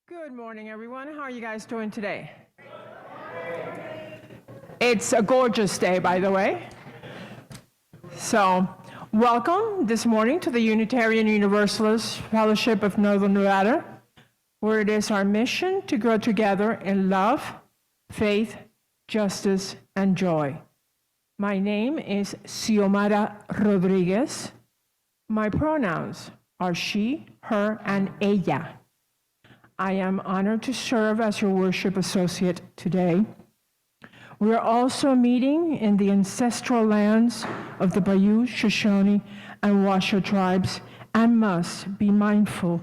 Good morning, everyone. How are you guys doing today? It's a gorgeous day, by the way. So, welcome this morning to the Unitarian Universalist Fellowship of Northern Nevada, where it is our mission to grow together in love, faith, justice, and joy. My name is Xiomara Rodriguez. My pronouns are she, her, and ella. I am honored to serve as your worship associate today. We are also meeting in the ancestral lands of the Bayou, Shoshone, and Washoe tribes and must be mindful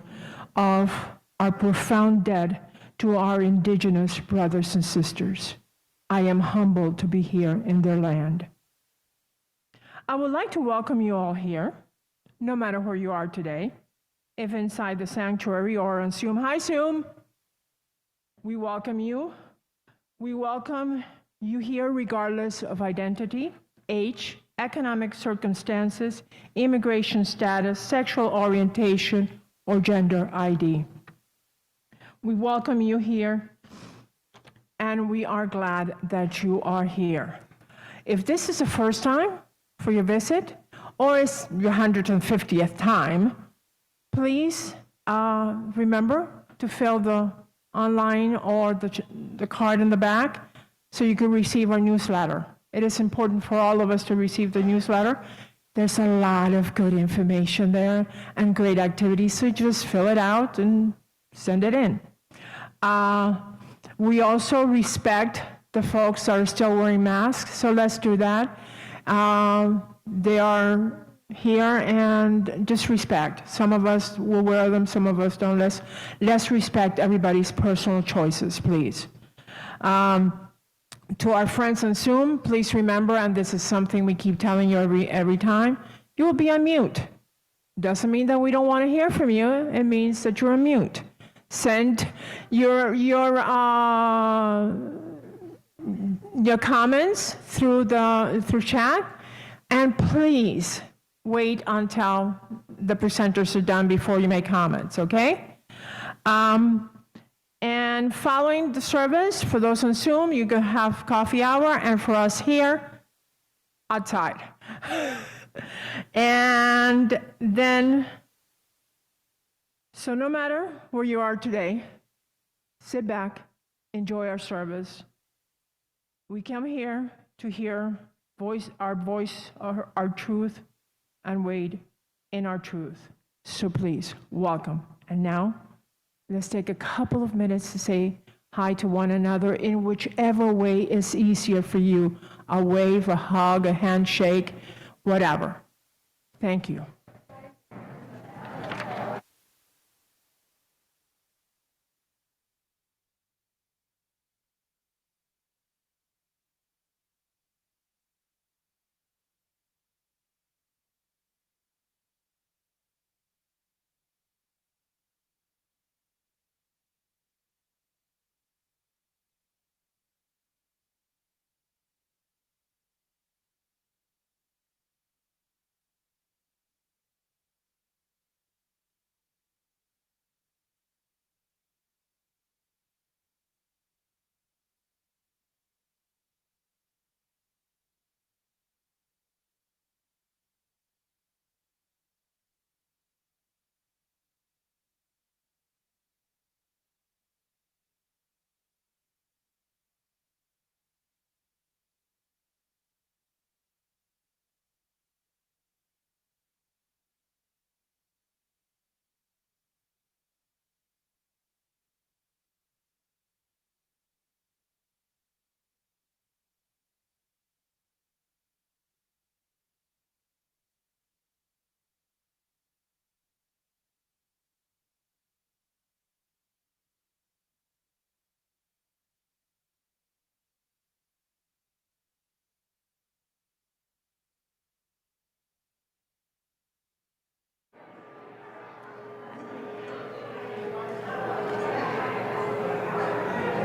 of our profound debt to our indigenous brothers and sisters. I am humbled to be here in their land. I would like to welcome you all here, no matter where you are today. If inside the sanctuary or on Zoom. Hi, Zoom. We welcome you. We welcome you here regardless of identity, age, economic circumstances, immigration status, sexual orientation, or gender ID. We welcome you here, and we are glad that you are here. If this is the first time for your visit, or it's your 150th time, please remember to fill the online or the card in the back so you can receive our newsletter. It is important for all of us to receive the newsletter. There's a lot of good information there and great activities, so just fill it out and send it in. We also respect the folks that are still wearing masks, so let's do that. They are here, and just respect. Some of us will wear them, some of us don't. Let's respect everybody's personal choices, please. To our friends on Zoom, please remember, and this is something we keep telling you every time, you will be on mute. Doesn't mean that we don't want to hear from you. It means that you're on mute. Send your comments through chat, and please wait until the presenters are done before you make comments, okay? And following the service, for those on Zoom, you can have coffee hour, and for us here, outside. And then, so no matter where you are today, sit back, enjoy our service. We come here to hear our voice, our truth, and wade in our truth. So please, welcome. And now, let's take a couple of minutes to say hi to one another in whichever way is easier for you. A wave, a hug, a handshake, whatever. Thank you.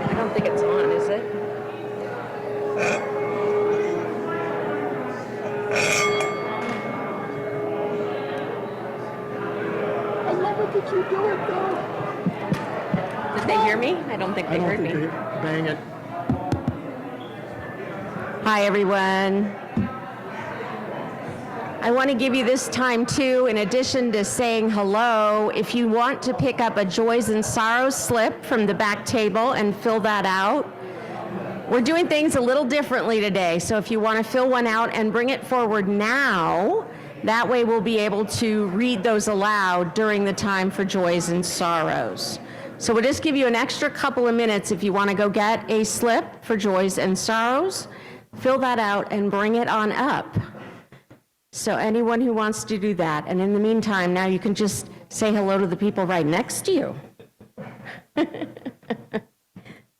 I don't think it's on, is it? I love it that you do it, though. Did Did they hear me? I don't think they heard me. Bang it. Hi, everyone. I want to give you this time, too, in addition to saying hello, if you want to pick up a Joys and Sorrows slip from the back table and fill that out. We're doing things a little differently today, so if you want to fill one out and bring it forward now, that way we'll be able to read those aloud during the time for Joys and Sorrows. So we'll just give you an extra couple of minutes if you want to go get a slip for Joys and Sorrows, fill that out and bring it on up. So anyone who wants to do that, and in the meantime, now you can just say hello to the people right next to you.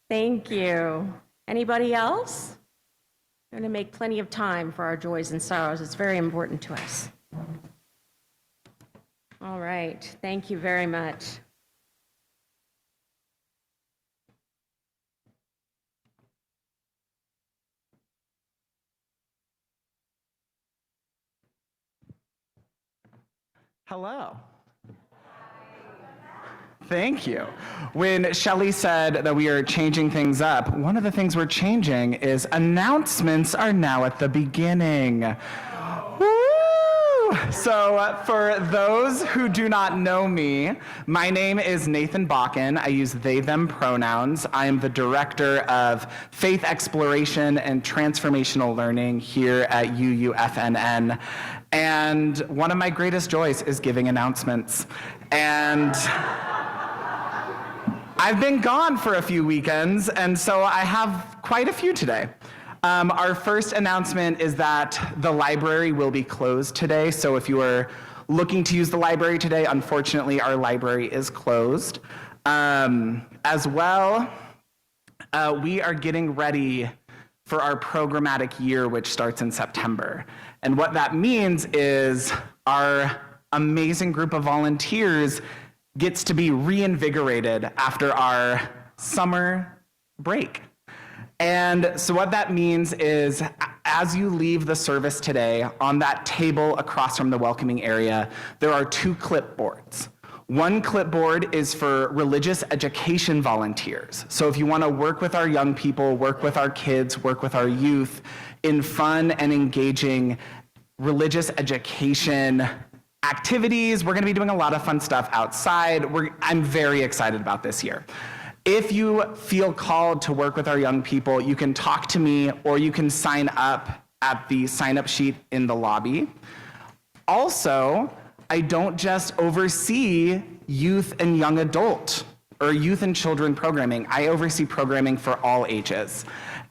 Thank you. Anybody else? We're going to make plenty of time for our Joys and Sorrows. It's very important to us. All right. Thank you very much. Hello. Thank you. When Shelly said that we are changing things up, one of the things we're changing is announcements are now at the beginning. Woo! So for those who do not know me, my name is Nathan Bakken. I use they, them pronouns. I am the Director of Faith Exploration and Transformational Learning here at UUFNN. And one of my greatest joys is giving announcements. And I've been gone for a few weekends, and so I have quite a few today. Our first announcement is that the library will be closed today, so if you are looking to use the library today, unfortunately, our library is closed. As well, we are getting ready for our programmatic year, which starts in September. And what that means is our amazing group of volunteers gets to be reinvigorated after our summer break. And so what that means is as you leave the service today, on that table across from the welcoming area, there are 2 clipboards. One clipboard is for religious education volunteers. So if you want to work with our young people, work with our kids, work with our youth in fun and engaging religious education activities, we're going to be doing a lot of fun stuff outside. I'm very excited about this year. If you feel called to work with our young people, you can talk to me or you can sign up at the sign-up sheet in the lobby. Also, I don't just oversee youth and young adult or youth and children programming. I oversee programming for all ages.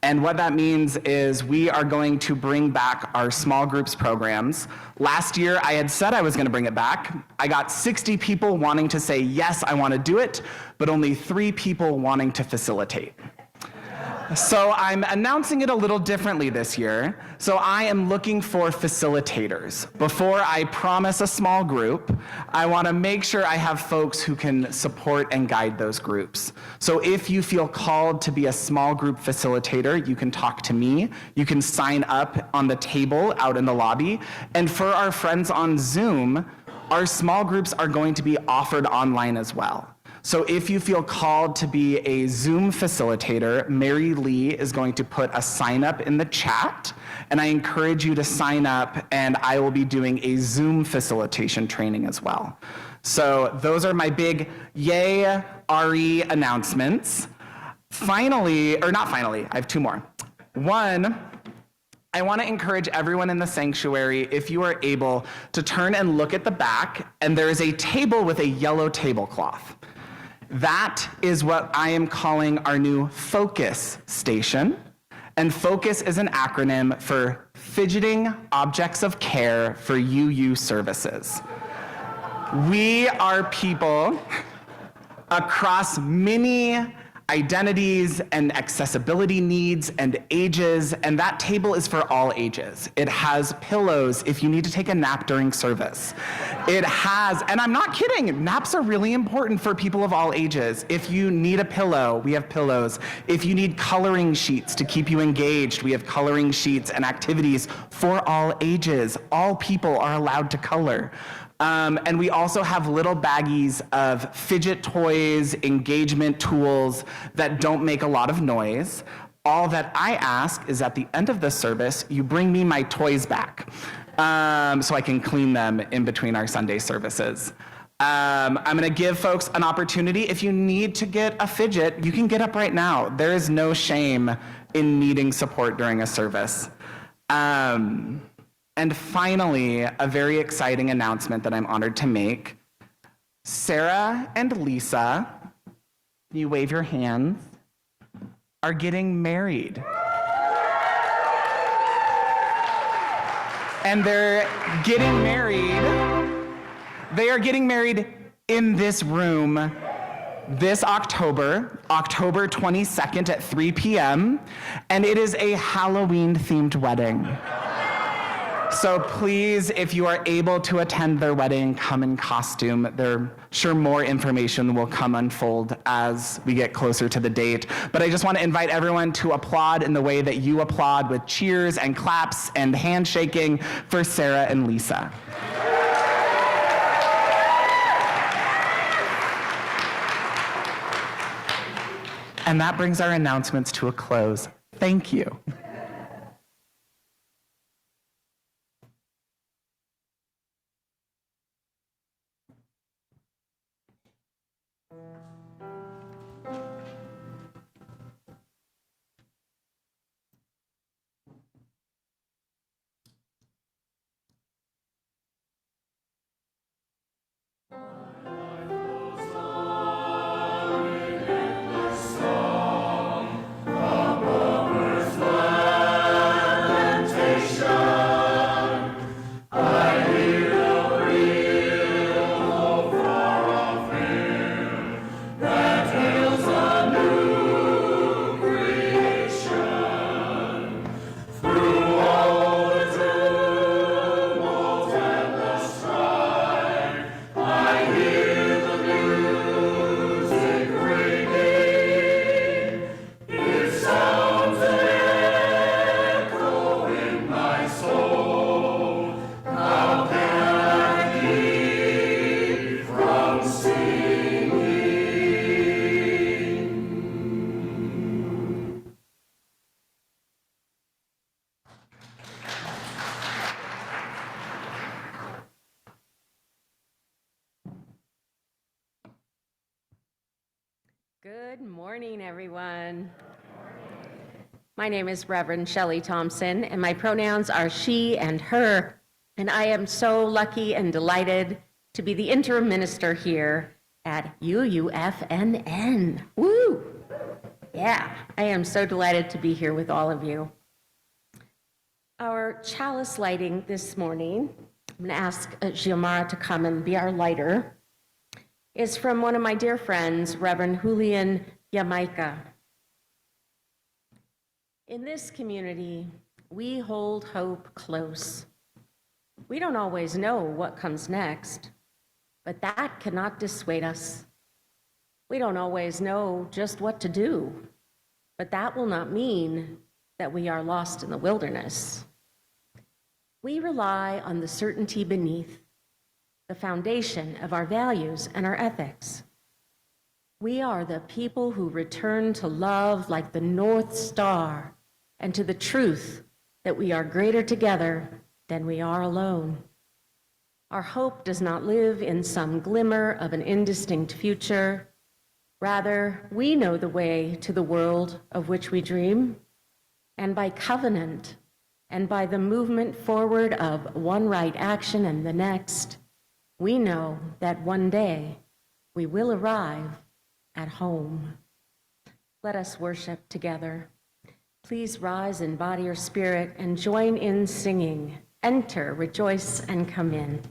And what that means is we are going to bring back our small groups programs. Last year, I had said I was going to bring it back. I got 60 people wanting to say, yes, I want to do it, but only 3 people wanting to facilitate. So I'm announcing it a little differently this year. So I am looking for facilitators. Before I promise a small group, I want to make sure I have folks who can support and guide those groups. So if you feel called to be a small group facilitator, you can talk to me. You can sign up on the table out in the lobby. And for our friends on Zoom, our small groups are going to be offered online as well. So if you feel called to be a Zoom facilitator, Mary Lee is going to put a sign up in the chat, and I encourage you to sign up, and I will be doing a Zoom facilitation training as well. So those are my big yay RE announcements. Finally, or not finally, I have 2 more. One, I want to encourage everyone in the sanctuary, if you are able, to turn and look at the back, and there is a table with a yellow tablecloth. That is what I am calling our new Focus Station. And FOCUS is an acronym for Fidgeting Objects of Care for UU Services. We are people across many identities and accessibility needs and ages, and that table is for all ages. It has pillows if you need to take a nap during service. It has, and I'm not kidding, naps are really important for people of all ages. If you need a pillow, we have pillows. If you need coloring sheets to keep you engaged, we have coloring sheets and activities for all ages. All people are allowed to color. And we also have little baggies of fidget toys, engagement tools that don't make a lot of noise. All that I ask is at the end of the service, you bring me my toys back so I can clean them in between our Sunday services. I'm going to give folks an opportunity. If you need to get a fidget, you can get up right now. There is no shame in needing support during a service. And finally, a very exciting announcement that I'm honored to make. Sarah and Lisa, you wave your hands, are getting married. And they're getting married. They are getting married in this room this October 22nd at 3 p.m. And it is a Halloween-themed wedding. So please, if you are able to attend their wedding, come in costume. They're sure more information will come unfold as we get closer to the date. But I just want to invite everyone to applaud in the way that you applaud, with cheers and claps and handshaking for Sarah and Lisa. And that brings our announcements to a close. Thank you. Good morning, everyone. My name is Reverend Shelly Thompson, and my pronouns are she and her, and I am so lucky and delighted to be the interim minister here at UUFNN. Woo! Yeah, I am so delighted to be here with all of you. Our chalice lighting this morning, I'm going to ask Giomara to come and be our lighter, is from one of my dear friends, Reverend Julian Jamaica. In this community, we hold hope close. We don't always know what comes next, but that cannot dissuade us. We don't always know just what to do, but that will not mean that we are lost in the wilderness. We rely on the certainty beneath, the foundation of our values and our ethics. We are the people who return to love like the North Star and to the truth that we are greater together than we are alone. Our hope does not live in some glimmer of an indistinct future. Rather, we know the way to the world of which we dream, and by covenant and by the movement forward of one right action and the next, we know that one day we will arrive at home. Let us worship together. Please rise in body or spirit and join in singing, "Enter, rejoice, and come in."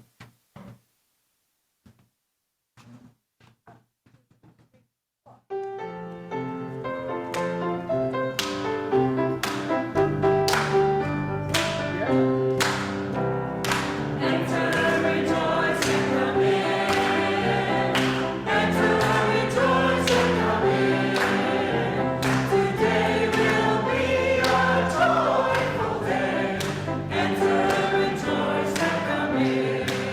Enter, rejoice, and come in.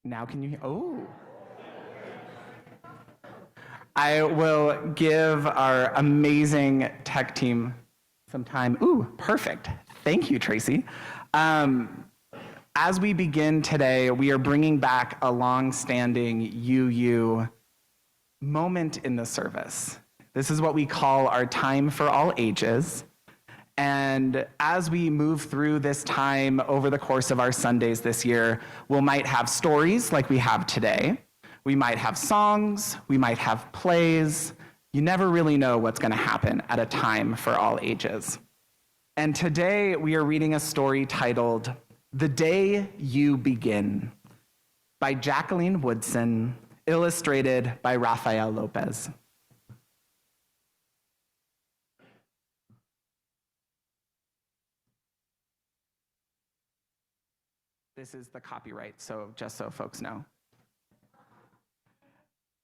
Now can you hear? Oh. I will give our amazing tech team some time. Ooh, perfect. Thank you, Tracy. As we begin today, we are bringing back a long-standing UU moment in the service. This is what we call our time for all ages. And as we move through this time over the course of our Sundays this year, we might have stories like we have today. We might have songs, we might have plays. You never really know what's going to happen at a time for all ages. And today we are reading a story titled The Day You Begin by Jacqueline Woodson, illustrated by Rafael Lopez. This is the copyright, so just so folks know.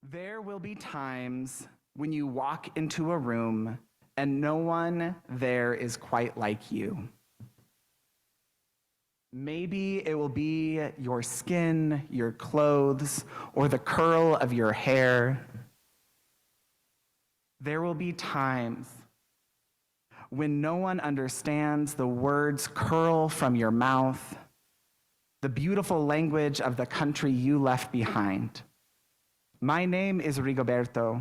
There will be times when you walk into a room and no one there is quite like you. Maybe it will be your skin, your clothes, or the curl of your hair. There will be times when no one understands the words curl from your mouth, the beautiful language of the country you left behind. My name is Rigoberto.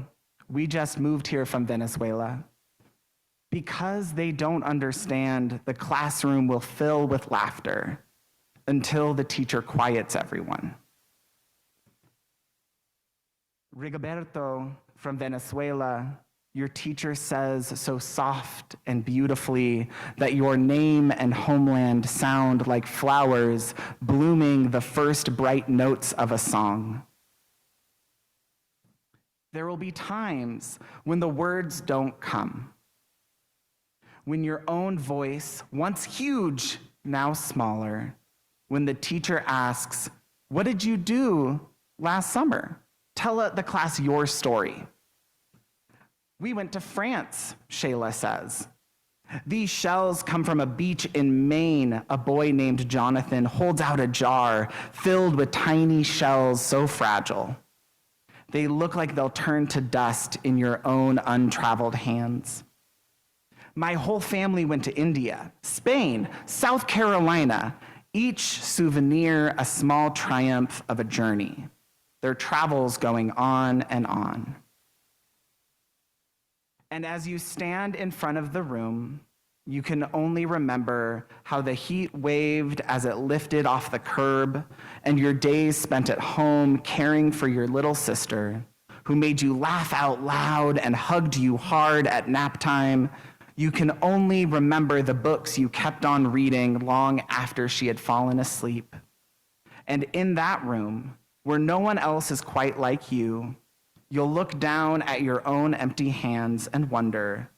We just moved here from Venezuela. Because they don't understand, the classroom will fill with laughter until the teacher quiets everyone. Rigoberto from Venezuela, your teacher says so soft and beautifully that your name and homeland sound like flowers blooming the first bright notes of a song. There will be times when the words don't come, when your own voice, once huge, now smaller, when the teacher asks, "What did you do last summer? Tell the class your story." "We went to France," Shayla says. "These shells come from a beach in Maine." A boy named Jonathan holds out a jar filled with tiny shells so fragile. They look like they'll turn to dust in your own untraveled hands. "My whole family went to India, Spain, South Carolina, each souvenir a small triumph of a journey. Their travels going on and on." And as you stand in front of the room, you can only remember how the heat waved as it lifted off the curb, and your days spent at home caring for your little sister, who made you laugh out loud and hugged you hard at nap time. You can only remember the books you kept on reading long after she had fallen asleep. And in that room, where no one else is quite like you, you'll look down at your own empty hands and wonder,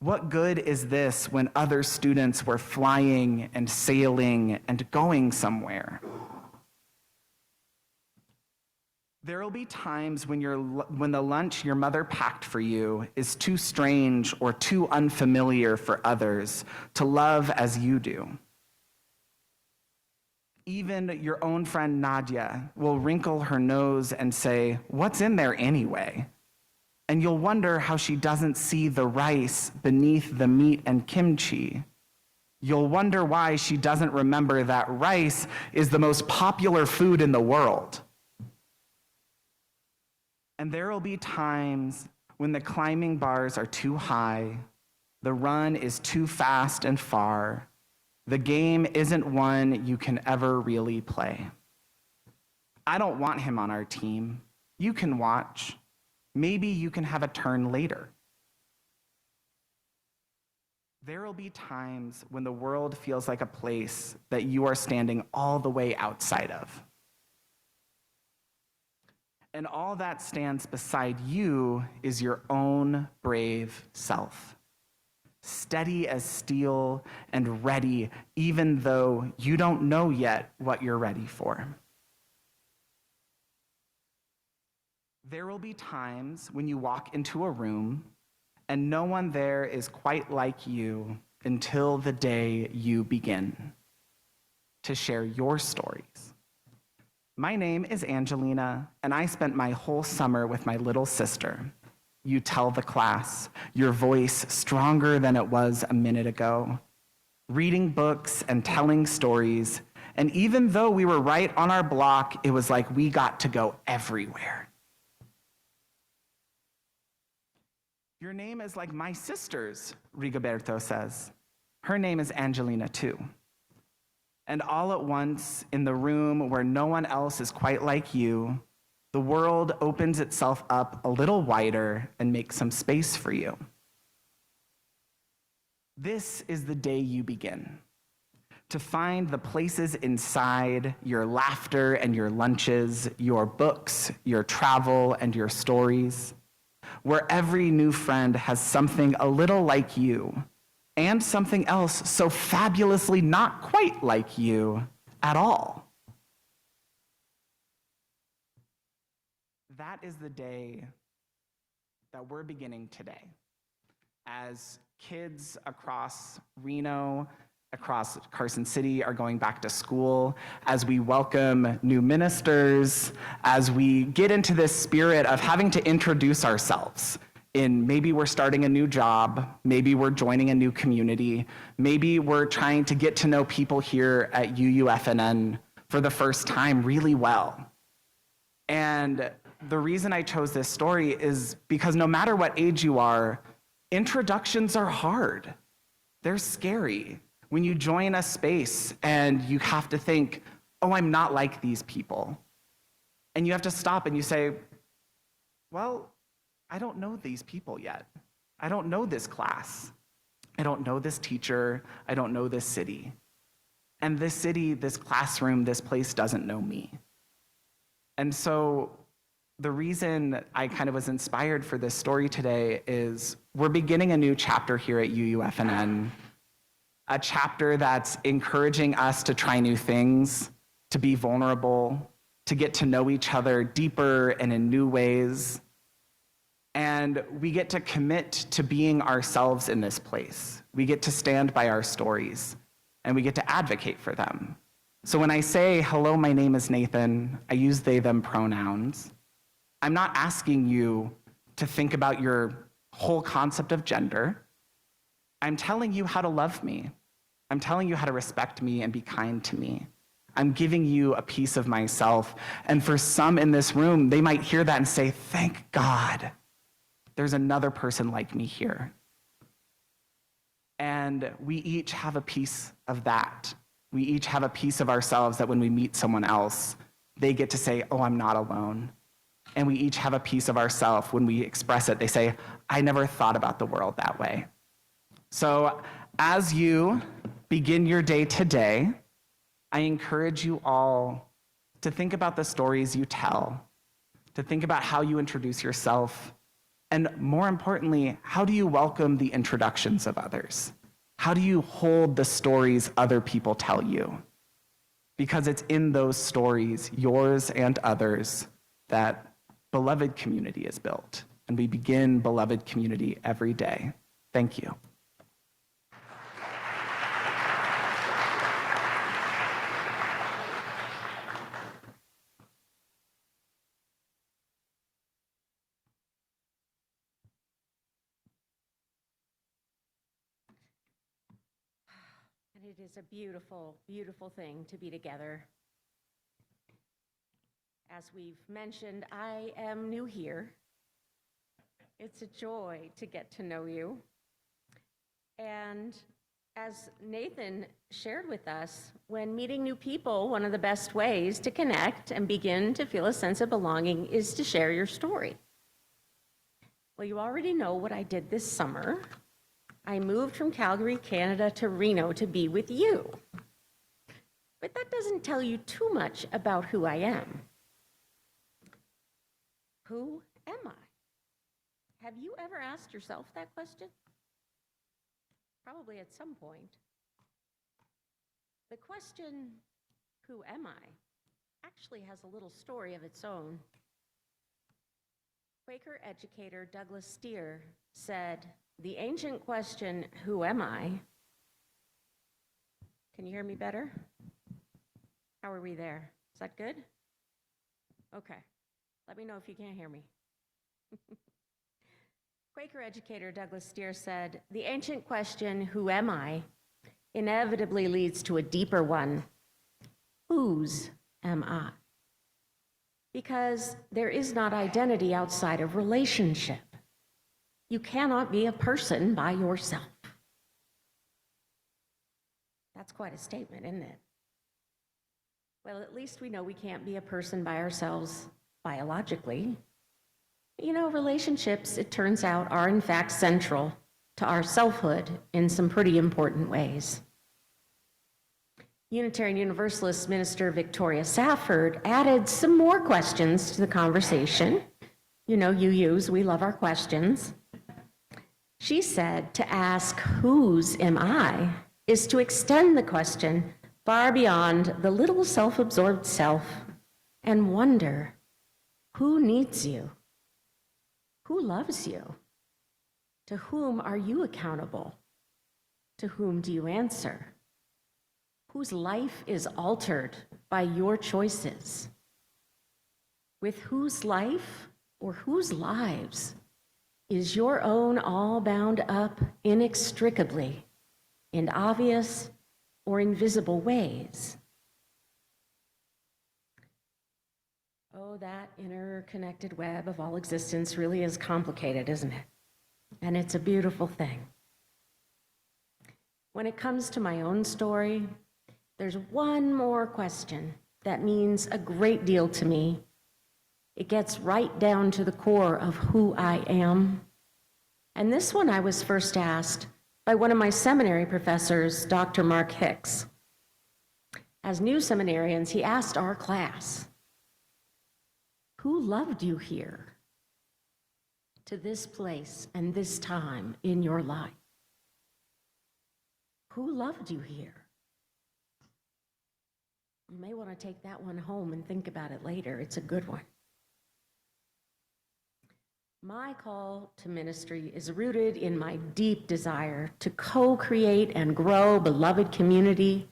what good is this when other students were flying and sailing and going somewhere? There will be times when the lunch your mother packed for you is too strange or too unfamiliar for others to love as you do. Even your own friend Nadia will wrinkle her nose and say, "What's in there anyway?" And you'll wonder how she doesn't see the rice beneath the meat and kimchi. You'll wonder why she doesn't remember that rice is the most popular food in the world. And there will be times when the climbing bars are too high, the run is too fast and far, the game isn't one you can ever really play. "I don't want him on our team. You can watch. Maybe you can have a turn later." There will be times when the world feels like a place that you are standing all the way outside of. And all that stands beside you is your own brave self, steady as steel and ready, even though you don't know yet what you're ready for. There will be times when you walk into a room and no one there is quite like you until the day you begin to share your stories. My name is Angelina, and I spent my whole summer with my little sister. You tell the class, your voice stronger than it was a minute ago, reading books and telling stories, and even though we were right on our block, it was like we got to go everywhere. Your name is like my sister's, Rigoberto says. Her name is Angelina too. And all at once, in the room where no one else is quite like you, the world opens itself up a little wider and makes some space for you. This is the day you begin. To find the places inside your laughter and your lunches, your books, your travel, and your stories, where every new friend has something a little like you, and something else so fabulously not quite like you at all. That is the day that we're beginning today. As kids across Reno, across Carson City are going back to school, as we welcome new ministers, as we get into this spirit of having to introduce ourselves in maybe we're starting a new job, maybe we're joining a new community, maybe we're trying to get to know people here at UUFNN for the first time really well. And the reason I chose this story is because no matter what age you are, introductions are hard. They're scary. When you join a space and you have to think, oh, I'm not like these people. And you have to stop and you say, well, I don't know these people yet. I don't know this class. I don't know this teacher. I don't know this city. And this city, this classroom, this place doesn't know me. And so the reason I kind of was inspired for this story today is we're beginning a new chapter here at UUFNN, a chapter that's encouraging us to try new things, to be vulnerable, to get to know each other deeper and in new ways. And we get to commit to being ourselves in this place. We get to stand by our stories, and we get to advocate for them. So when I say, hello, my name is Nathan, I use they, them pronouns. I'm not asking you to think about your whole concept of gender. I'm telling you how to love me. I'm telling you how to respect me and be kind to me. I'm giving you a piece of myself. And for some in this room, they might hear that and say, thank God, there's another person like me here. And we each have a piece of that. We each have a piece of ourselves that when we meet someone else, they get to say, oh, I'm not alone. And we each have a piece of ourselves when we express it. They say, I never thought about the world that way. So as you begin your day today, I encourage you all to think about the stories you tell, to think about how you introduce yourself, and more importantly, how do you welcome the introductions of others? How do you hold the stories other people tell you? Because it's in those stories, yours and others, that beloved community is built. And we begin beloved community every day. Thank you. And it is a beautiful, beautiful thing to be together. As we've mentioned, I am new here. It's a joy to get to know you. And as Nathan shared with us, when meeting new people, one of the best ways to connect and begin to feel a sense of belonging is to share your story. Well, you already know what I did this summer. I moved from Calgary, Canada to Reno to be with you. But that doesn't tell you too much about who I am. Who am I? Have you ever asked yourself that question? Probably at some point. The question, who am I, actually has a little story of its own. Quaker educator Douglas Steere said, the ancient question, who am I? Can you hear me better? How are we there? Is that good? Okay. Let me know if you can't hear me. Quaker educator Douglas Steere said, "The ancient question, 'Who am I?' inevitably leads to a deeper one. Whose am I?" Because there is not identity outside of relationship. You cannot be a person by yourself. That's quite a statement, isn't it? Well, at least we know we can't be a person by ourselves biologically. You know, relationships, it turns out, are in fact central to our selfhood in some pretty important ways. Unitarian Universalist minister Victoria Safford added some more questions to the conversation. You know, we love our questions. She said to ask, "Whose am I?" is to extend the question far beyond the little self-absorbed self and wonder, who needs you? Who loves you? To whom are you accountable? To whom do you answer? Whose life is altered by your choices? With whose life or whose lives is your own all bound up inextricably in obvious or invisible ways? Oh, that interconnected web of all existence really is complicated, isn't it? And it's a beautiful thing. When it comes to my own story, there's one more question that means a great deal to me. It gets right down to the core of who I am. And this one I was first asked by one of my seminary professors, Dr. Mark Hicks. As new seminarians, he asked our class, "Who loved you here to this place and this time in your life? Who loved you here?" You may want to take that one home and think about it later. It's a good one. My call to ministry is rooted in my deep desire to co-create and grow beloved community,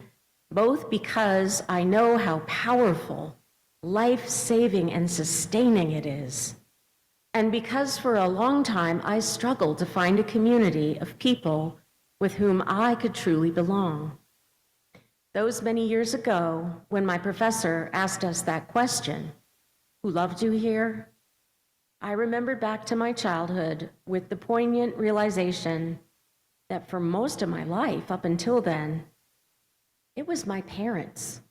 both because I know how powerful, life-saving, and sustaining it is, and because for a long time I struggled to find a community of people with whom I could truly belong. Those many years ago, when my professor asked us that question, "Who loved you here?" I remembered back to my childhood with the poignant realization that for most of my life up until then, it was my parents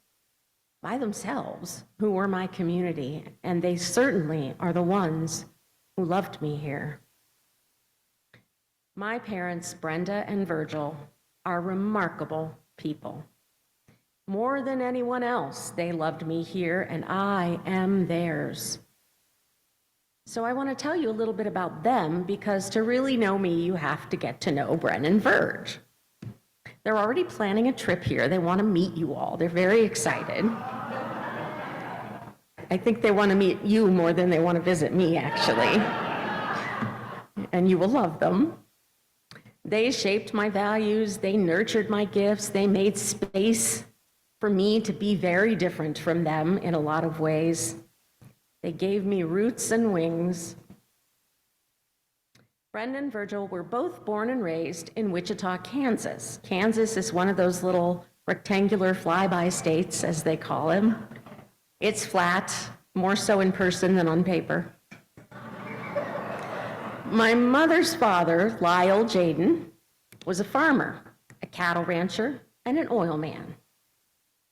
by themselves who were my community, and they certainly are the ones who loved me here. My parents, Brenda and Virgil, are remarkable people. More than anyone else, they loved me here, and I am theirs. So I want to tell you a little bit about them, because to really know me, you have to get to know Bren and Virg. They're already planning a trip here. They want to meet you all. They're very excited. I think they want to meet you more than they want to visit me, actually. And you will love them. They shaped my values. They nurtured my gifts. They made space for me to be very different from them in a lot of ways. They gave me roots and wings. Brenda and Virgil were both born and raised in Wichita, Kansas. Kansas is one of those little rectangular flyby states, as they call them. It's flat, more so in person than on paper. My mother's father, Lyle Jaden, was a farmer, a cattle rancher, and an oil man.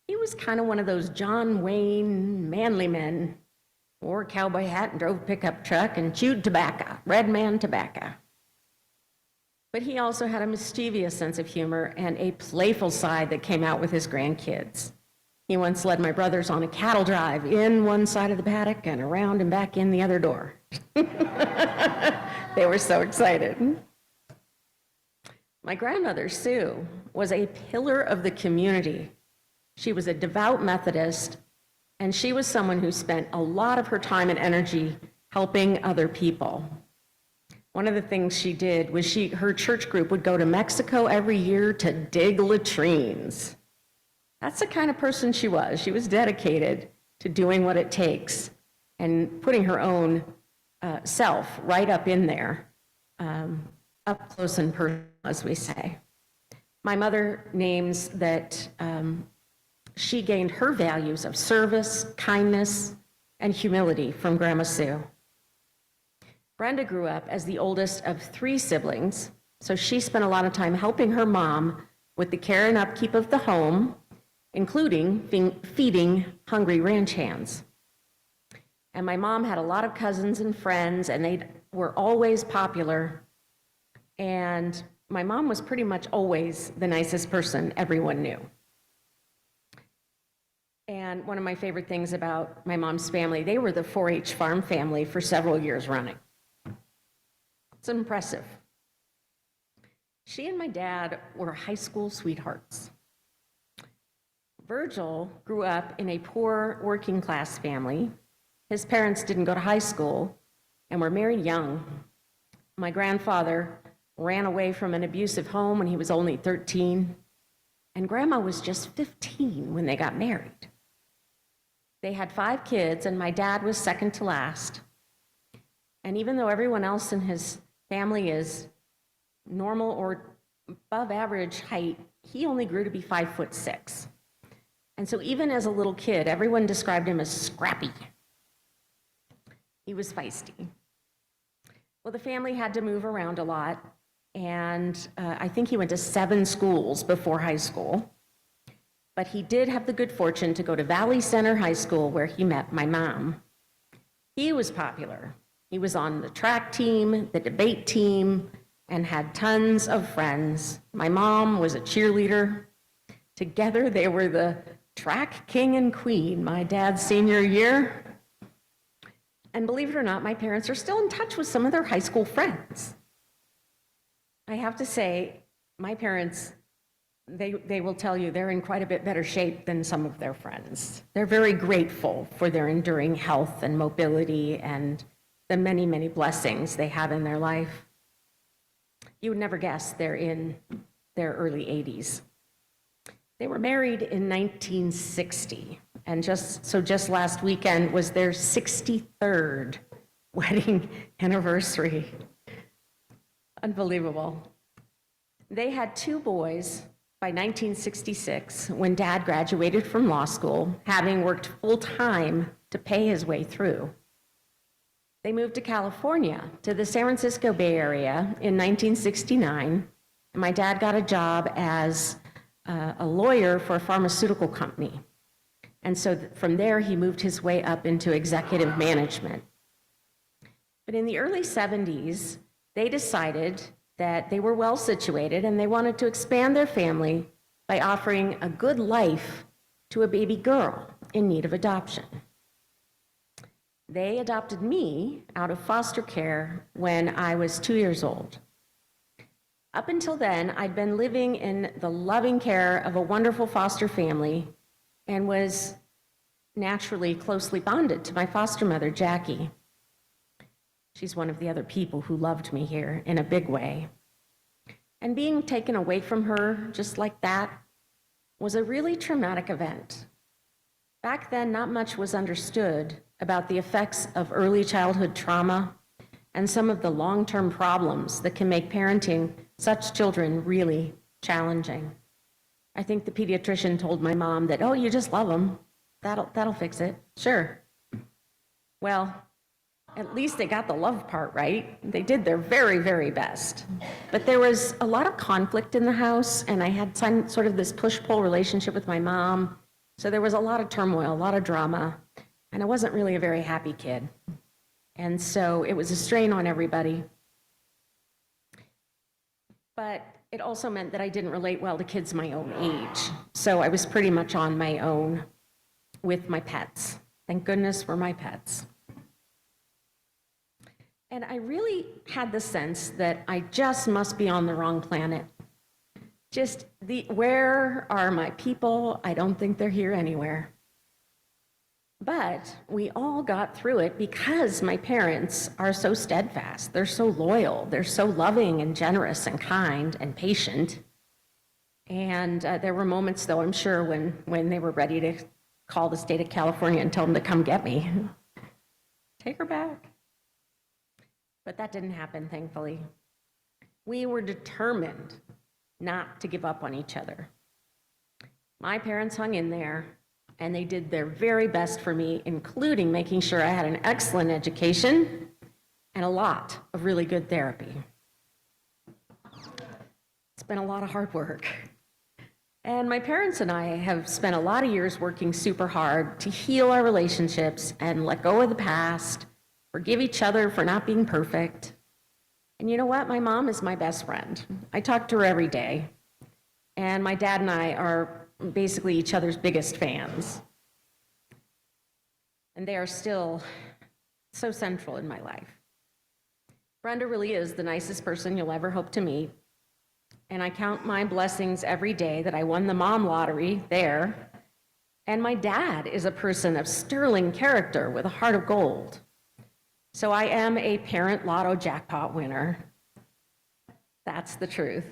He was kind of one of those John Wayne manly men. Wore a cowboy hat and drove a pickup truck and chewed tobacco, red man tobacco. But he also had a mischievous sense of humor and a playful side that came out with his grandkids. He once led my brothers on a cattle drive in one side of the paddock and around and back in the other door. They were so excited. My grandmother, Sue, was a pillar of the community. She was a devout Methodist, and she was someone who spent a lot of her time and energy helping other people. One of the things she did was her church group would go to Mexico every year to dig latrines. That's the kind of person she was. She was dedicated to doing what it takes and putting her own self right up in there, up close and personal, as we say. My mother names that she gained her values of service, kindness, and humility from Grandma Sue. Brenda grew up as the oldest of 3 siblings, so she spent a lot of time helping her mom with the care and upkeep of the home, including feeding hungry ranch hands. And my mom had a lot of cousins and friends, and they were always popular. And my mom was pretty much always the nicest person everyone knew. And one of my favorite things about my mom's family, they were the 4-H farm family for several years running. It's impressive. She and my dad were high school sweethearts. Virgil grew up in a poor working class family. His parents didn't go to high school and were married young. My grandfather ran away from an abusive home when he was only 13, and Grandma was just 15 when they got married. They had 5 kids, and my dad was second to last. And even though everyone else in his family is normal or above average height, he only grew to be 5'6". And so even as a little kid, everyone described him as scrappy. He was feisty. Well, the family had to move around a lot, and I think he went to 7 schools before high school. But he did have the good fortune to go to Valley Center High School, where he met my mom. He was popular. He was on the track team, the debate team, and had tons of friends. My mom was a cheerleader. Together, they were the track king and queen my dad's senior year. And believe it or not, my parents are still in touch with some of their high school friends. I have to say, my parents, they will tell you they're in quite a bit better shape than some of their friends. They're very grateful for their enduring health and mobility and the many, many blessings they have in their life. You would never guess they're in their early 80s. They were married in 1960, and just last weekend was their 63rd wedding anniversary. Unbelievable. They had 2 boys by 1966 when Dad graduated from law school, having worked full-time to pay his way through. They moved to California, to the San Francisco Bay Area in 1969, and my dad got a job as a lawyer for a pharmaceutical company. And so from there, he moved his way up into executive management. But in the early 70s, they decided that they were well situated and they wanted to expand their family by offering a good life to a baby girl in need of adoption. They adopted me out of foster care when I was 2 years old. Up until then, I'd been living in the loving care of a wonderful foster family and was naturally closely bonded to my foster mother, Jackie. She's one of the other people who loved me here in a big way. And being taken away from her just like that was a really traumatic event. Back then, not much was understood about the effects of early childhood trauma and some of the long-term problems that can make parenting such children really challenging. I think the pediatrician told my mom that, oh, you just love them. That'll fix it. Sure. Well, at least they got the love part right. They did their very, very best. But there was a lot of conflict in the house, and I had sort of this push-pull relationship with my mom. So there was a lot of turmoil, a lot of drama, and I wasn't really a very happy kid. And so it was a strain on everybody. But it also meant that I didn't relate well to kids my own age. So I was pretty much on my own with my pets. Thank goodness for my pets. And I really had the sense that I just must be on the wrong planet. Where are my people? I don't think they're here anywhere. But we all got through it because my parents are so steadfast. They're so loyal. They're so loving and generous and kind and patient. And there were moments, though, I'm sure, when they were ready to call the state of California and tell them to come get me. take her back. But that didn't happen, thankfully. We were determined not to give up on each other. My parents hung in there, and they did their very best for me, including making sure I had an excellent education and a lot of really good therapy. It's been a lot of hard work. And my parents and I have spent a lot of years working super hard to heal our relationships and let go of the past, forgive each other for not being perfect. And you know what? My mom is my best friend. I talk to her every day. And my dad and I are basically each other's biggest fans. And they are still so central in my life. Brenda really is the nicest person you'll ever hope to meet. And I count my blessings every day that I won the mom lottery there. And my dad is a person of sterling character with a heart of gold. So I am a parent lotto jackpot winner. That's the truth.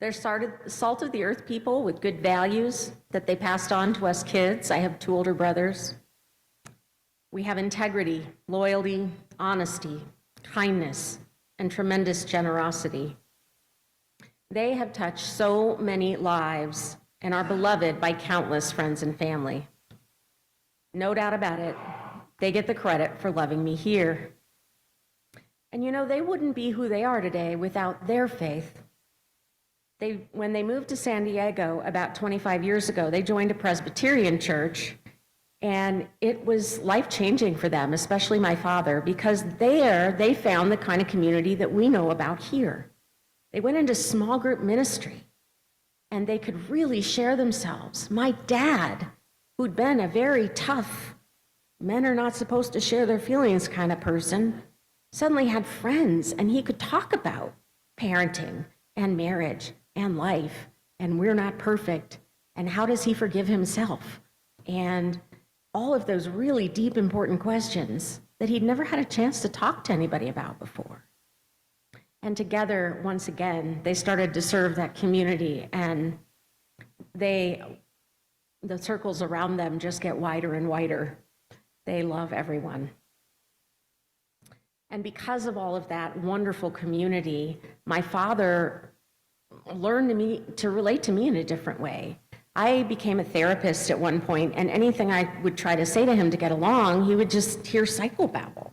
They're salt of the earth people with good values that they passed on to us kids. I have 2 older brothers. We have integrity, loyalty, honesty, kindness, and tremendous generosity. They have touched so many lives and are beloved by countless friends and family. No doubt about it, they get the credit for loving me here. And you know, they wouldn't be who they are today without their faith. When they moved to San Diego about 25 years ago, they joined a Presbyterian church, and it was life-changing for them, especially my father, because there they found the kind of community that we know about here. They went into small group ministry, and they could really share themselves. My dad, who'd been a very tough, men are not supposed to share their feelings kind of person, suddenly had friends, and he could talk about parenting and marriage and life, and we're not perfect, and how does he forgive himself? And all of those really deep, important questions that he'd never had a chance to talk to anybody about before. And together, once again, they started to serve that community, and the circles around them just get wider and wider. They love everyone. And because of all of that wonderful community, my father learned to relate to me in a different way. I became a therapist at one point, and anything I would try to say to him to get along, he would just hear psychobabble.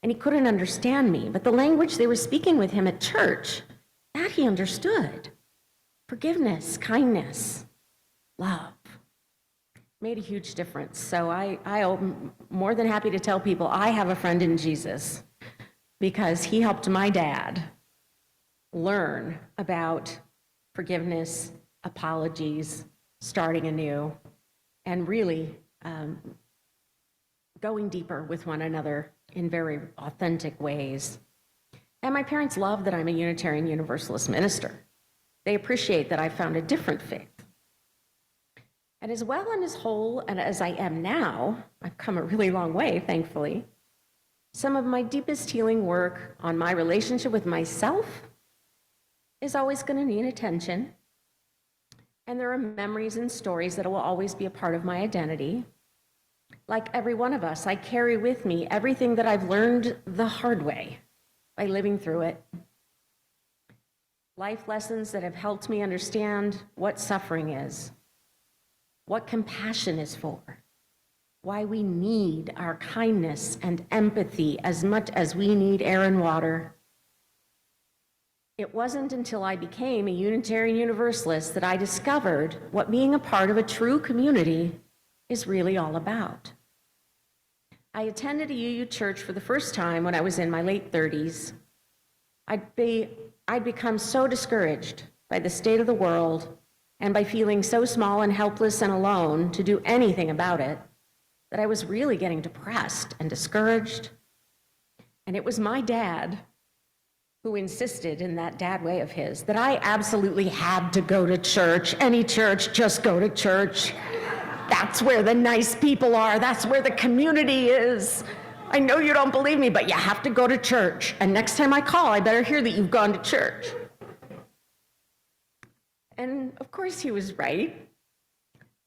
And he couldn't understand me. But the language they were speaking with him at church, that he understood. Forgiveness, kindness, love. Made a huge difference. So I'm more than happy to tell people I have a friend in Jesus, because he helped my dad learn about forgiveness, apologies, starting anew, and really going deeper with one another in very authentic ways. And my parents love that I'm a Unitarian Universalist minister. They appreciate that I found a different faith. And as well and as whole and as I am now, I've come a really long way, thankfully. Some of my deepest healing work on my relationship with myself is always going to need attention. And there are memories and stories that will always be a part of my identity. Like every one of us, I carry with me everything that I've learned the hard way by living through it. Life lessons that have helped me understand what suffering is, what compassion is for, why we need our kindness and empathy as much as we need air and water. It wasn't until I became a Unitarian Universalist that I discovered what being a part of a true community is really all about. I attended a UU church for the first time when I was in my late 30s. I'd become so discouraged by the state of the world and by feeling so small and helpless and alone to do anything about it that I was really getting depressed and discouraged. And it was my dad who insisted in that dad way of his that I absolutely had to go to church. Any church, just go to church. That's where the nice people are. That's where the community is. I know you don't believe me, but you have to go to church. And next time I call, I better hear that you've gone to church. And of course he was right.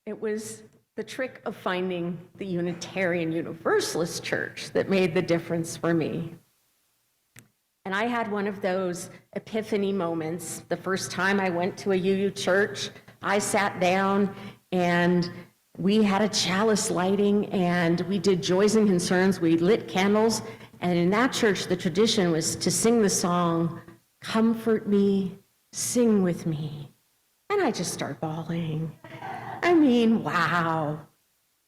It was the trick of finding the Unitarian Universalist church that made the difference for me. And I had one of those epiphany moments. The first time I went to a UU church, I sat down and we had a chalice lighting and we did joys and concerns. We lit candles. And in that church, the tradition was to sing the song, "Comfort me, sing with me." And I just start bawling. I mean, wow.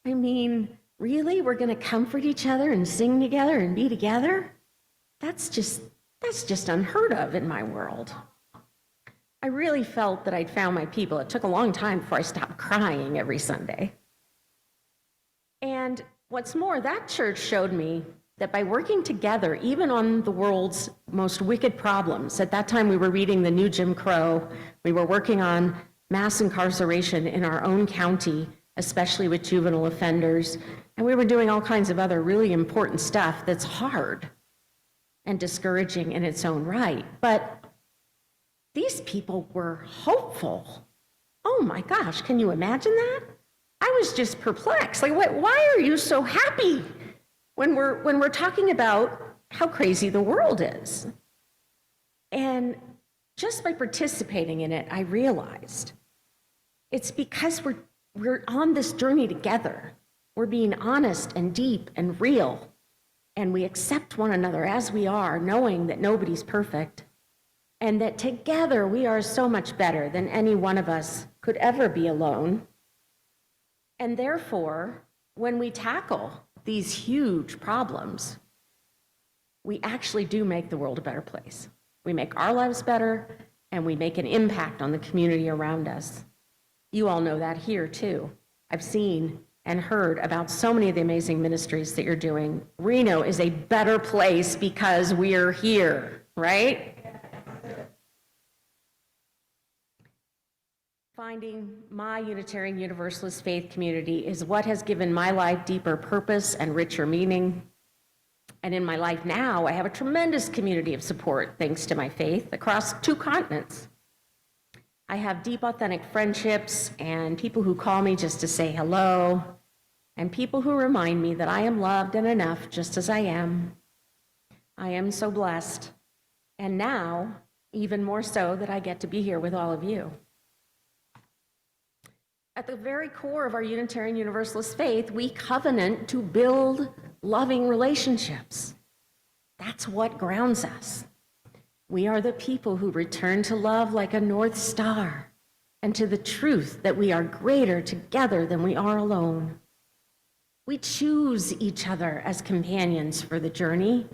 I mean, really? We're going to comfort each other and sing together and be together? That's just unheard of in my world. I really felt that I'd found my people. It took a long time before I stopped crying every Sunday. And what's more, that church showed me that by working together, even on the world's most wicked problems, at that time we were reading The New Jim Crow, we were working on mass incarceration in our own county, especially with juvenile offenders, and we were doing all kinds of other really important stuff that's hard and discouraging in its own right. But these people were hopeful. Oh my gosh, can you imagine that? I was just perplexed. Like, why are you so happy when we're talking about how crazy the world is? And just by participating in it, I realized it's because we're on this journey together. We're being honest and deep and real, and we accept one another as we are, knowing that nobody's perfect, and that together we are so much better than any one of us could ever be alone. And therefore, when we tackle these huge problems, we actually do make the world a better place. We make our lives better, and we make an impact on the community around us. You all know that here too. I've seen and heard about so many of the amazing ministries that you're doing. Reno is a better place because we're here, right? Finding my Unitarian Universalist faith community is what has given my life deeper purpose and richer meaning. And in my life now, I have a tremendous community of support thanks to my faith across 2 continents. I have deep, authentic friendships and people who call me just to say hello, and people who remind me that I am loved and enough just as I am. I am so blessed, and now, even more so, that I get to be here with all of you. At the very core of our Unitarian Universalist faith, we covenant to build loving relationships. That's what grounds us. We are the people who return to love like a North Star and to the truth that we are greater together than we are alone. We choose each other as companions for the journey,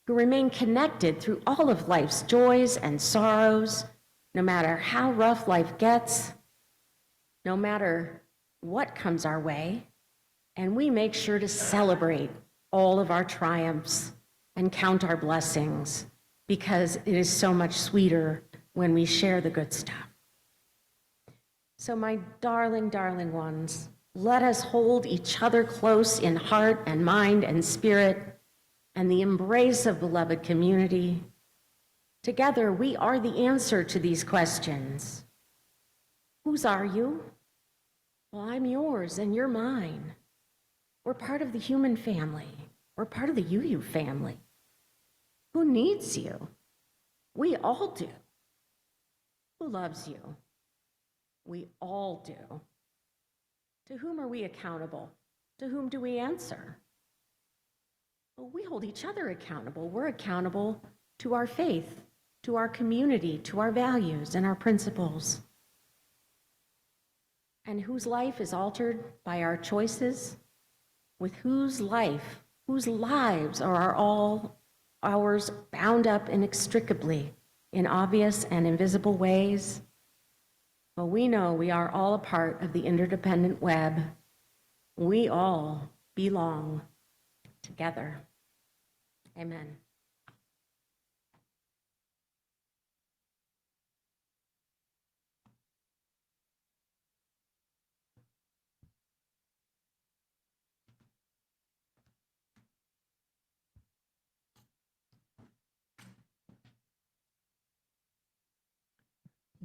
who remain connected through all of life's joys and sorrows, no matter how rough life gets, no matter what comes our way, and we make sure to celebrate all of our triumphs and count our blessings, because it is so much sweeter when we share the good stuff. So my darling, darling ones, let us hold each other close in heart and mind and spirit and the embrace of beloved community. Together, we are the answer to these questions. Whose are you? Well, I'm yours and you're mine. We're part of the human family. We're part of the UU family. Who needs you? We all do. Who loves you? We all do. To whom are we accountable? To whom do we answer? Well, we hold each other accountable. We're accountable to our faith, to our community, to our values and our principles. And whose life is altered by our choices? With whose lives are all ours bound up inextricably in obvious and invisible ways? Well, we know we are all a part of the interdependent web. We all belong together. Amen.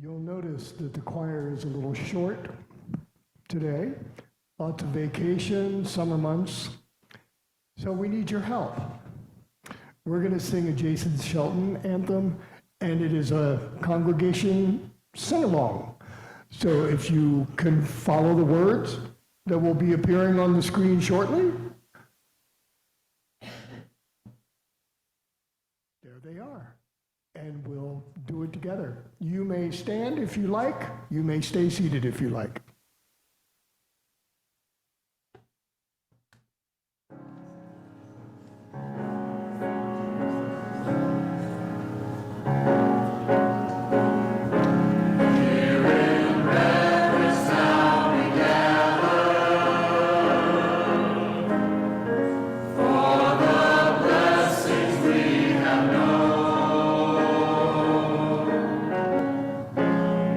You'll notice that the choir is a little short today. lots of vacation, summer months. So we need your help. We're going to sing a Jason Shelton anthem, and it is a congregation sing-along. So if you can follow the words that will be appearing on the screen shortly. There they are. And we'll do it together. You may stand if you like. You may stay seated if you like.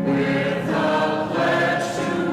With a pledge to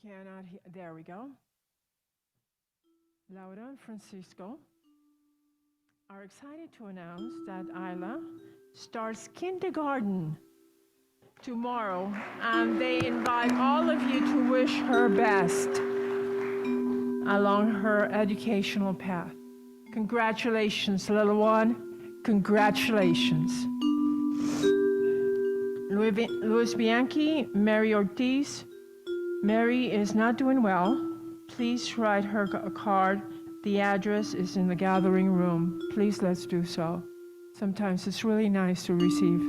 cannot hear. There we go. Laura and Francisco are excited to announce that Isla starts kindergarten tomorrow, and they invite all of you to wish her best along her educational path. Congratulations, little one. Congratulations. Luis Bianchi, Mary Ortiz. Mary is not doing well. Please write her a card. The address is in the gathering room. Please let's do so. Sometimes it's really nice to receive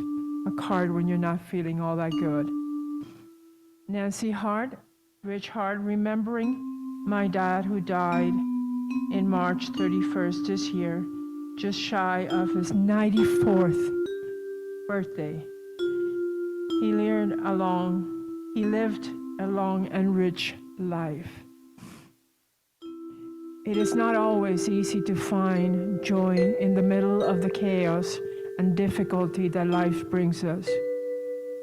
a card when you're not feeling all that good. Nancy Hart, Rich Hart, remembering my dad who died in March 31st this year, just shy of his 94th birthday. He lived a long and rich life. It is not always easy to find joy in the middle of the chaos and difficulty that life brings us.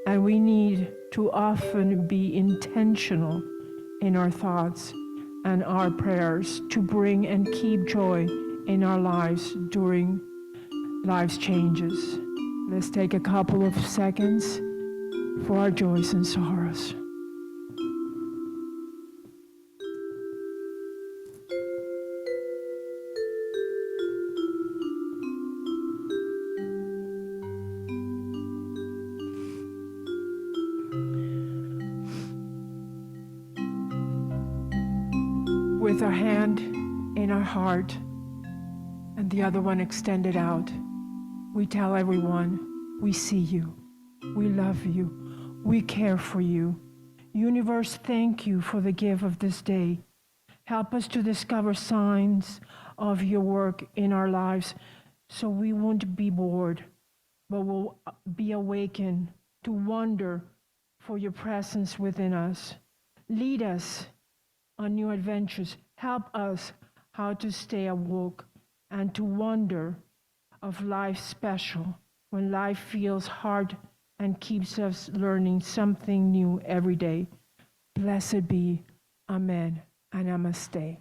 And we need to often be intentional in our thoughts and our prayers to bring and keep joy in our lives during life's changes. Let's take a couple of seconds for our joys and sorrows. With our hand in our heart and the other one extended out, we tell everyone, we see you, we love you, we care for you. Universe, thank you for the gift of this day. Help us to discover signs of your work in our lives so we won't be bored, but will be awakened to wonder for your presence within us. Lead us on new adventures. Help us how to stay awoke and to wonder of life special when life feels hard and keeps us learning something new every day. Blessed be. Amen and Namaste.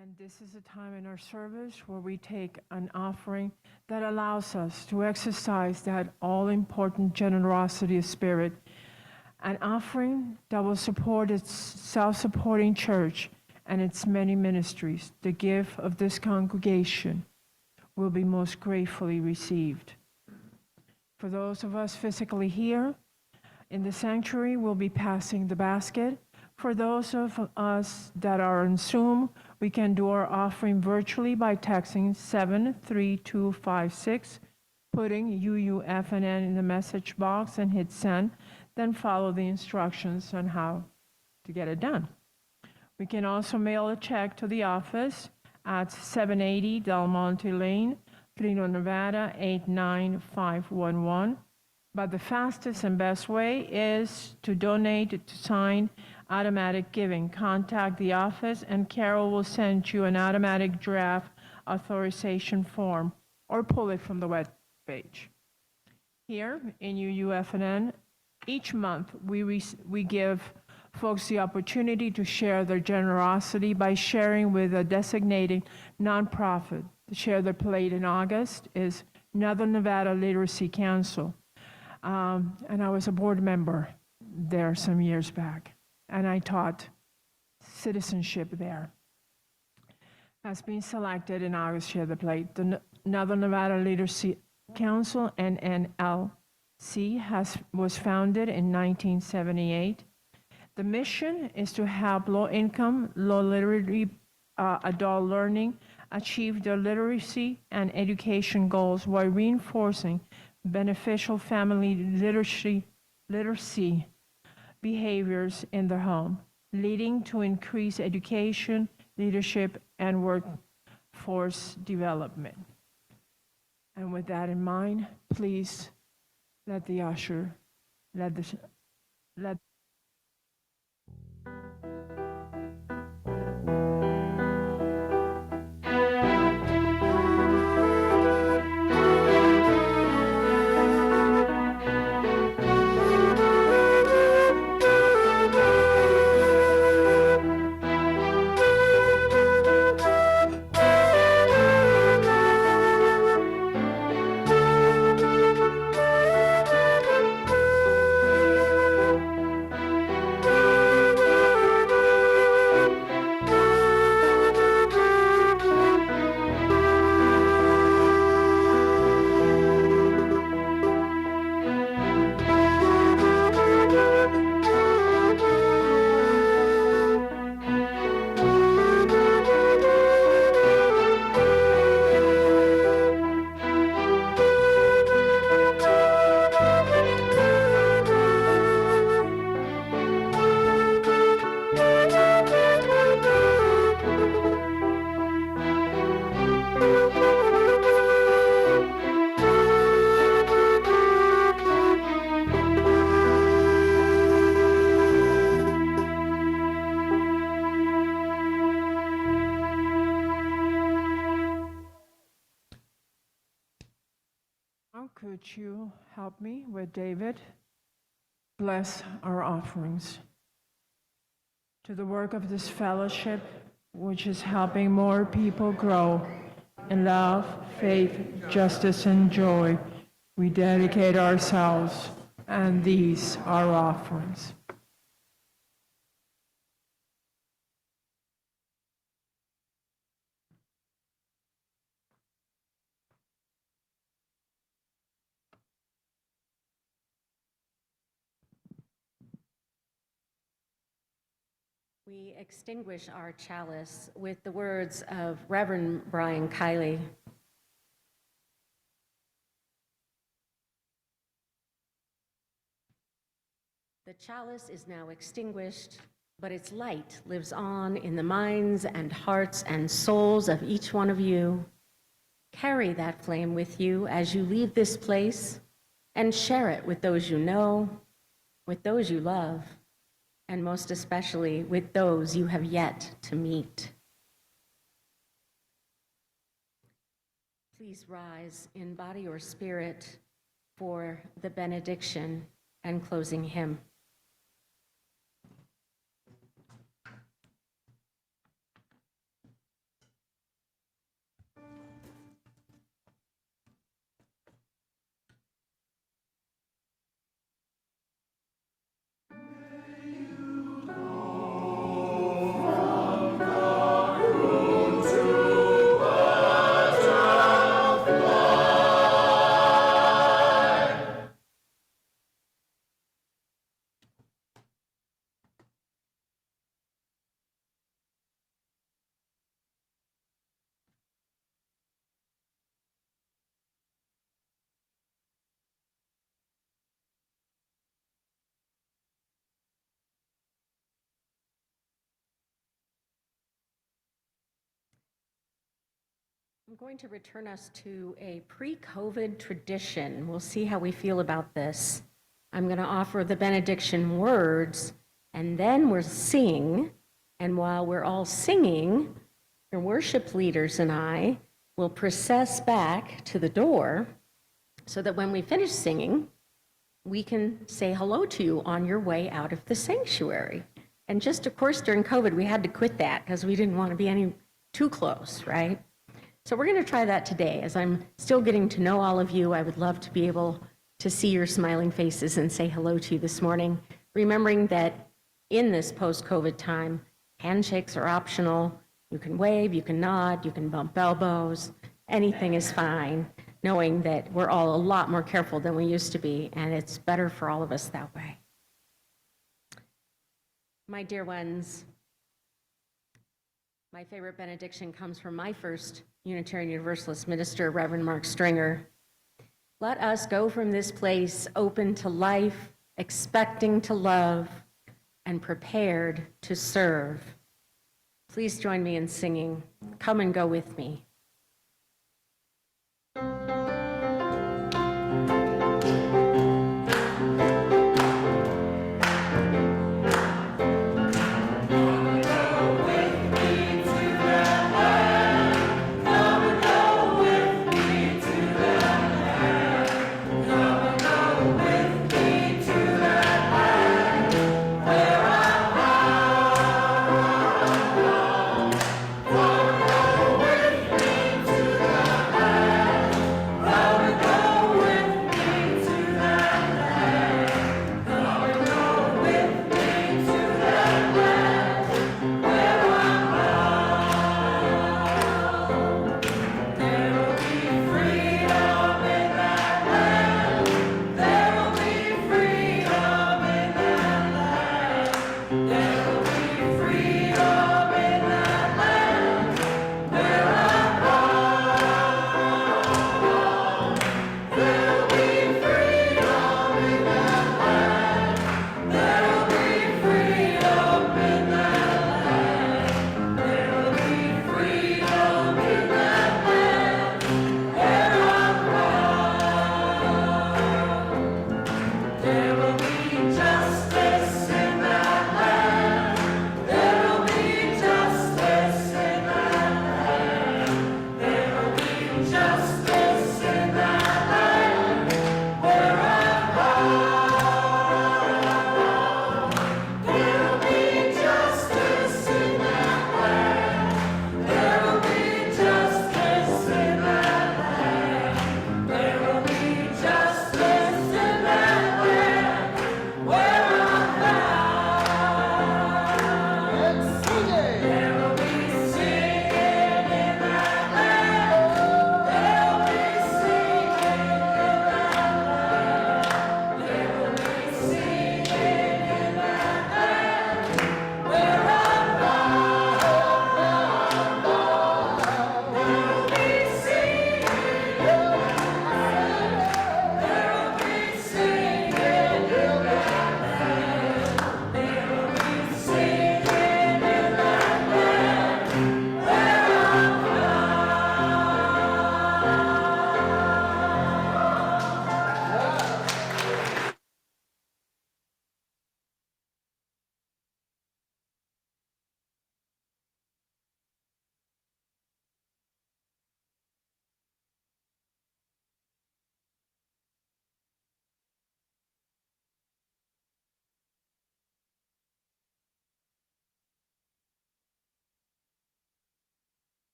And this is a time in our service where we take an offering that allows us to exercise that all-important generosity of spirit, an offering that will support its self-supporting church and its many ministries. The gift of this congregation will be most gratefully received. For those of us physically here in the sanctuary, we'll be passing the basket. For those of us that are on Zoom, we can do our offering virtually by texting 73256, putting UUFNN in the message box and hit send, then follow the instructions on how to get it done. We can also mail a check to the office at 780 Del Monte Lane, Reno, Nevada 89511. But the fastest and best way is to donate to sign automatic giving. Contact the office and Carol will send you an automatic draft authorization form or pull it from the web page. Here in UUFNN, each month we give folks the opportunity to share their generosity by sharing with a designated nonprofit. To share their plate in August is Northern Nevada Literacy Council. And I was a board member there some years back, and I taught citizenship there. Has been selected in August, share the plate. The Northern Nevada Literacy Council, NNLC, was founded in 1978. The mission is to help low-income, low-literary adult learning achieve their literacy and education goals while reinforcing beneficial family literacy behaviors in their home, leading to increased education, leadership, and workforce development. And with that in mind, please let the usher, let could you help me with David? Bless our offerings to the work of this fellowship, which is helping more people grow in love, faith, justice, and joy. We dedicate ourselves, and these are offerings. We extinguish our chalice with the words of Reverend Brian Kiley. The chalice is now extinguished, but its light lives on in the minds and hearts and souls of each one of you. Carry that flame with you as you leave this place and share it with those you know, with those you love, and most especially with those you have yet to meet. Please rise in body or spirit for the benediction and closing hymn. I'm going to return us to a pre-COVID tradition. We'll see how we feel about this. I'm going to offer the benediction words, and then we'll sing. And while we're all singing, your worship leaders and I will process back to the door so that when we finish singing, we can say hello to you on your way out of the sanctuary. And just, of course, during COVID, we had to quit that because we didn't want to be any too close, right? So we're going to try that today. As I'm still getting to know all of you, I would love to be able to see your smiling faces and say hello to you this morning, remembering that in this post-COVID time, handshakes are optional. You can wave, you can nod, you can bump elbows, anything is fine, knowing that we're all a lot more careful than we used to be, and it's better for all of us that way. My dear ones, my favorite benediction comes from my first Unitarian Universalist minister, Reverend Mark Stringer. Let us go from this place open to life, expecting to love, and prepared to serve. Please join me in singing, Come and Go With Me.